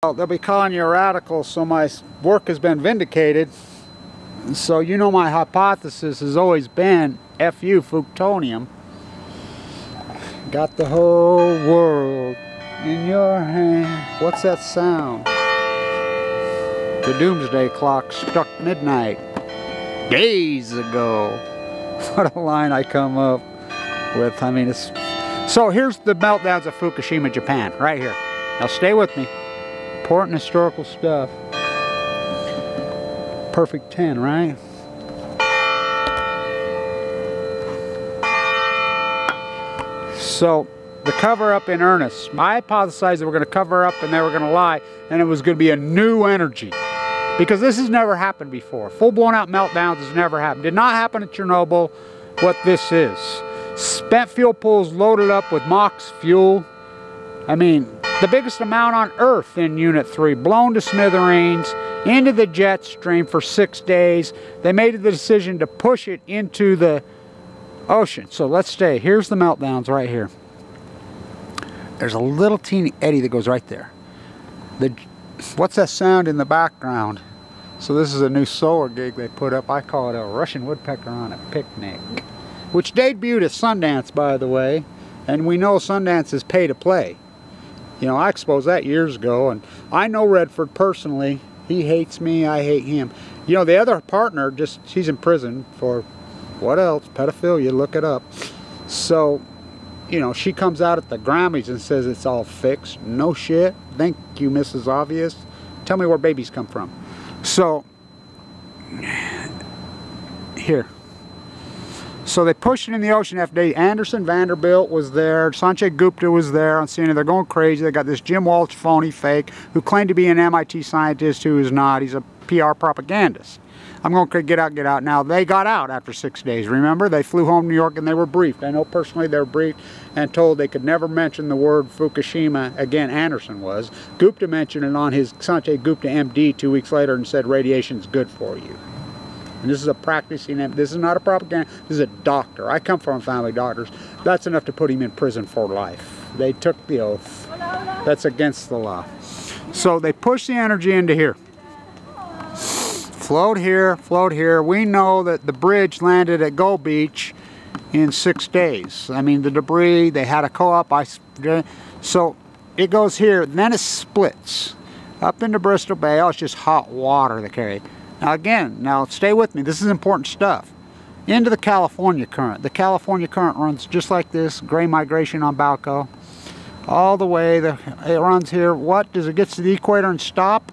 Well, they'll be calling you a radical, so my work has been vindicated. So you know my hypothesis has always been FU FUKTONIUM. Got the whole world in your hand. What's that sound? The doomsday clock struck midnight days ago. What a line I come up with. I mean, it's... So here's the meltdowns of Fukushima, Japan, right here. Now stay with me. Important historical stuff. Perfect 10, right? So, the cover-up in earnest. I hypothesized that we're going to cover up and they were going to lie, and it was going to be a new energy. Because this has never happened before. Full-blown out meltdowns has never happened. Did not happen at Chernobyl, what this is. Spent fuel pools loaded up with MOX fuel. I mean, the biggest amount on Earth in Unit 3, blown to smithereens, into the jet stream for 6 days. They made the decision to push it into the ocean. So let's stay. Here's the meltdowns right here. There's a little teeny eddy that goes right there. What's that sound in the background? So this is a new solar gig they put up. I call it a Russian woodpecker on a picnic. Which debuted at Sundance, by the way. And we know Sundance is pay to play. You know, I exposed that years ago, and I know Redford personally. He hates me, I hate him. You know, the other partner, she's in prison for, what else? Pedophilia, look it up. So, you know, she comes out at the Grammys and says it's all fixed. No shit. Thank you, Mrs. Obvious. Tell me where babies come from. So, here. So they pushed it in the ocean after day. Anderson Vanderbilt was there. Sanjay Gupta was there on CNN. They're going crazy. They got this Jim Walsh phony fake who claimed to be an MIT scientist who is not. He's a PR propagandist. I'm going to get out. Now, they got out after 6 days. Remember? They flew home to New York and they were briefed. I know personally they were briefed and told they could never mention the word Fukushima. Again, Anderson was. Gupta mentioned it on his Sanjay Gupta MD 2 weeks later and said radiation's good for you. And this is a practicing, this is not a propaganda, this is a doctor. I come from family doctors. That's enough to put him in prison for life. They took the oath. That's against the law. So they push the energy into here. Float here, float here. We know that the bridge landed at Gold Beach in 6 days. I mean, the debris, they had a co-op. So it goes here, then it splits. Up into Bristol Bay, oh, it's just hot water they carry. Now again, stay with me, this is important stuff. Into the California current. The California current runs just like this, gray migration on Balco. All the way, it runs here. What, does it get to the equator and stop?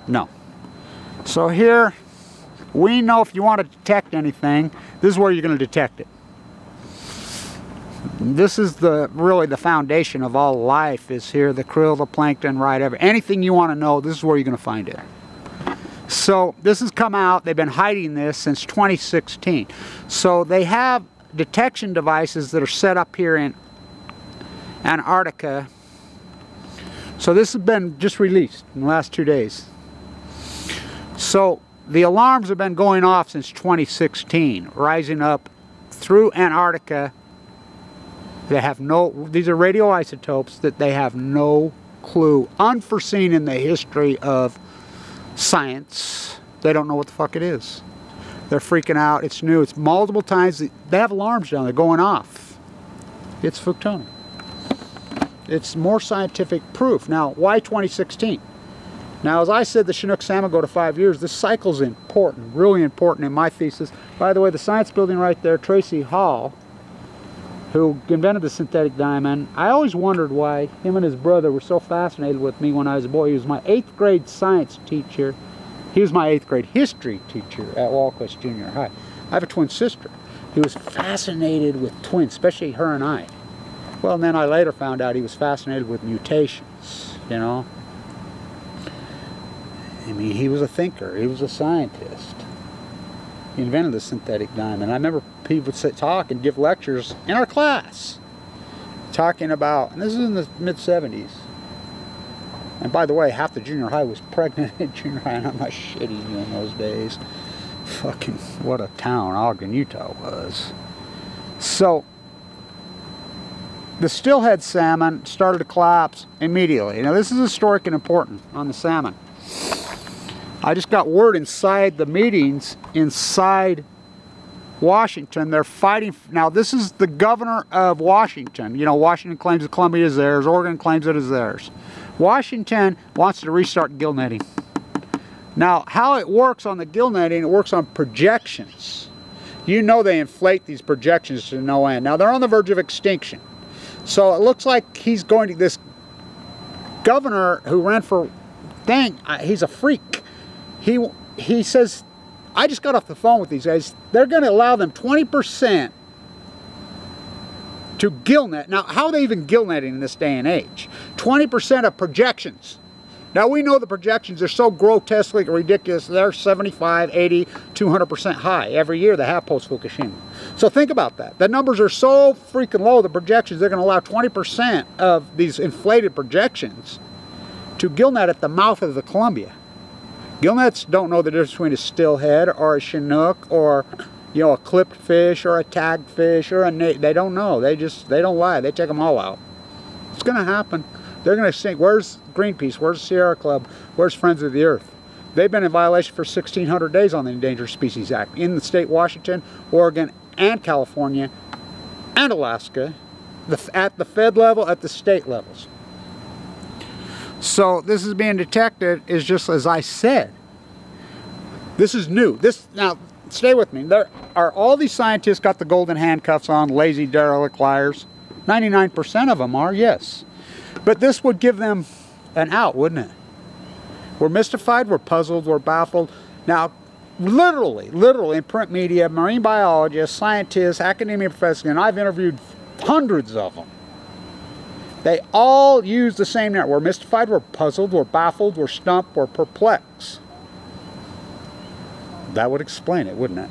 No. So here, we know if you want to detect anything, this is where you're going to detect it. This is really the foundation of all life is here, the krill, the plankton, right, anything you want to know, this is where you're going to find it. So this has come out, they've been hiding this since 2016. So they have detection devices that are set up here in Antarctica. So this has been just released in the last 2 days. So the alarms have been going off since 2016, rising up through Antarctica. They have these are radioisotopes that they have no clue, unforeseen in the history of science. They don't know what the fuck it is. They're freaking out. It's new. It's multiple times. They have alarms down there going off. It's Fuktonium. It's more scientific proof. Now, why 2016? Now, as I said, the Chinook salmon go to 5 years. This cycle's important, really important in my thesis. By the way, the science building right there, Tracy Hall, who invented the synthetic diamond, I always wondered why him and his brother were so fascinated with me when I was a boy. He was my 8th grade science teacher. He was my 8th grade history teacher at Walquist Junior High. I have a twin sister. He was fascinated with twins, especially her and I. Well, and then I later found out he was fascinated with mutations, you know. I mean, he was a thinker. He was a scientist. He invented the synthetic diamond. I remember people would talk and give lectures in our class talking about, and this is in the mid-70s. And by the way, half the junior high was pregnant in junior high, and I'm not shitting you in those days. Fucking, what a town Ogden, Utah was. So, the stillhead salmon started to collapse immediately. Now this is historic and important on the salmon. I just got word inside the meetings inside Washington, they're fighting. Now this is the governor of Washington. You know, Washington claims that Columbia is theirs, Oregon claims it is theirs. Washington wants to restart gill netting. Now how it works on the gill netting, it works on projections. You know they inflate these projections to no end. Now they're on the verge of extinction. So it looks like he's going to, this governor who ran for, he's a freak. He says, I just got off the phone with these guys. They're going to allow them 20% to gill net. Now, how are they even gill netting in this day and age? 20% of projections. Now, we know the projections are so grotesquely ridiculous. They're 75, 80, 200% high every year they have post-Fukushima. So think about that. The numbers are so freaking low, the projections, they're going to allow 20% of these inflated projections to gill net at the mouth of the Columbia. Gillnets don't know the difference between a stillhead or a chinook or, you know, a clipped fish or a tagged fish or a they don't know. They don't lie. They take them all out. It's going to happen. They're going to sink. Where's Greenpeace? Where's Sierra Club? Where's Friends of the Earth? They've been in violation for 1,600 days on the Endangered Species Act in the state of Washington, Oregon, and California, and Alaska, at the Fed level, at the state levels. So this is being detected, is just as I said. This is new. Now, stay with me. There are all these scientists got the golden handcuffs on, lazy, derelict liars. 99% of them are, yes. But this would give them an out, wouldn't it? We're mystified, we're puzzled, we're baffled. Now, literally in print media, marine biologists, scientists, academia professors, and I've interviewed hundreds of them. They all use the same net. We're mystified, we're puzzled, we're baffled, we're stumped, we're perplexed. That would explain it, wouldn't it?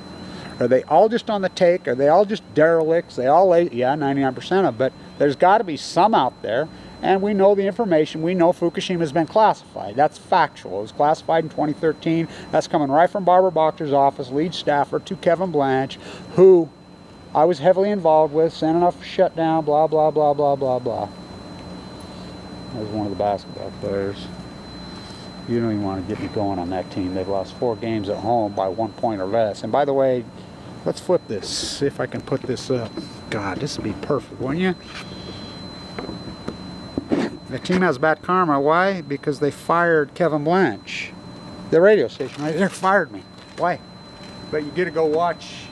Are they all just on the take? Are they all just derelicts? They all, yeah, 99% of them, but there's got to be some out there, and we know the information. We know Fukushima has been classified. That's factual. It was classified in 2013. That's coming right from Barbara Boxer's office, lead staffer, to Kevin Blanch, who I was heavily involved with, sending off a shutdown, blah, blah, blah, blah, blah, blah. There's one of the basketball players. You don't even want to get me going on that team. They've lost 4 games at home by 1 point or less. And by the way, let's flip this. See if I can put this up. God, this would be perfect, wouldn't you? The team has bad karma. Why? Because they fired Kevin Blanch. The radio station right there fired me. Why? But you get to go watch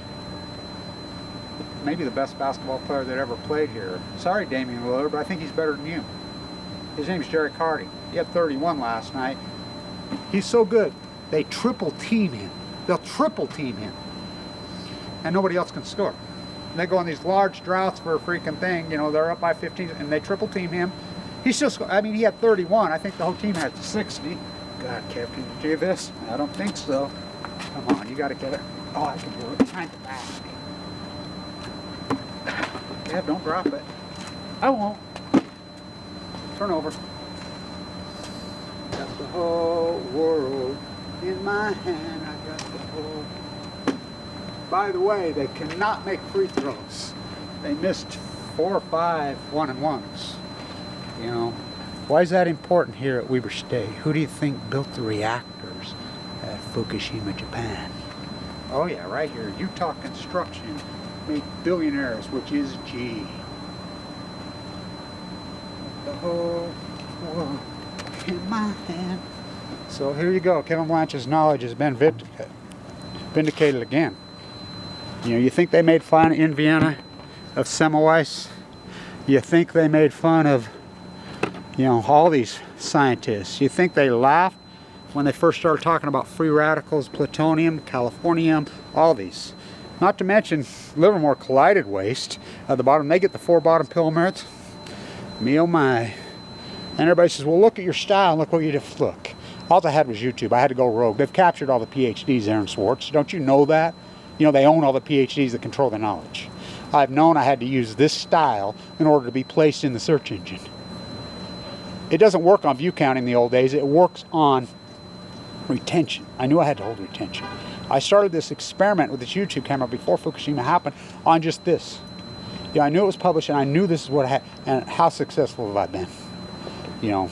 maybe the best basketball player that ever played here. Sorry, Damian Lillard, but I think he's better than you. His name's Jerry Carty. He had 31 last night. He's so good. They triple team him. They'll triple team him. And nobody else can score. And they go on these large droughts for a freaking thing. You know, they're up by 15 and they triple team him. He's just, I mean, he had 31. I think the whole team had 60. God, Kev, can you do this? I don't think so. Come on, you got to get it. Oh, I can do it. Time to back. Kev, don't drop it. I won't. Turn over. Got the whole world in my hand. I got the whole. By the way, they cannot make free throws. They missed 4 or 5 1-and-1s. You know, why is that important here at Weber State? Who do you think built the reactors at Fukushima, Japan? Oh yeah, right here. Utah Construction made billionaires, which is G. The whole world in my hand. So here you go. Kevin Blanch's knowledge has been vindicated again. You know, you think they made fun in Vienna of Semmelweis? You think they made fun of, you know, all these scientists? You think they laughed when they first started talking about free radicals, plutonium, californium, all these? Not to mention Livermore collided waste at the bottom. They get the 4 bottom pyramids. Me oh my. And everybody says, well, look at your style. Look what you did. Look. All I had was YouTube. I had to go rogue. They've captured all the PhDs, Aaron Swartz. Don't you know that? You know, they own all the PhDs that control the knowledge. I've known I had to use this style in order to be placed in the search engine. It doesn't work on view count in the old days. It works on retention. I knew I had to hold retention. I started this experiment with this YouTube camera before Fukushima happened on just this. Yeah, I knew it was published, and I knew this is what I had, and how successful have I been? You know,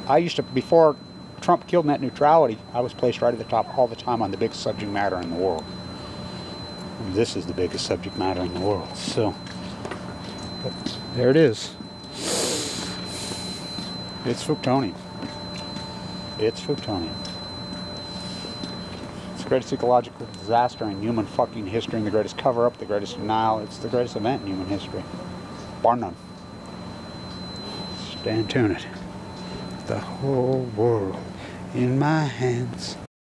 I used to, before Trump killed net neutrality, I was placed right at the top all the time on the biggest subject matter in the world. And this is the biggest subject matter in the world. So, but there it is. It's Fuktonium. It's Fuktonium. It's the greatest ecological disaster in human fucking history, and the greatest cover-up, the greatest denial. It's the greatest event in human history. Bar none. Stand tuned. The whole world in my hands.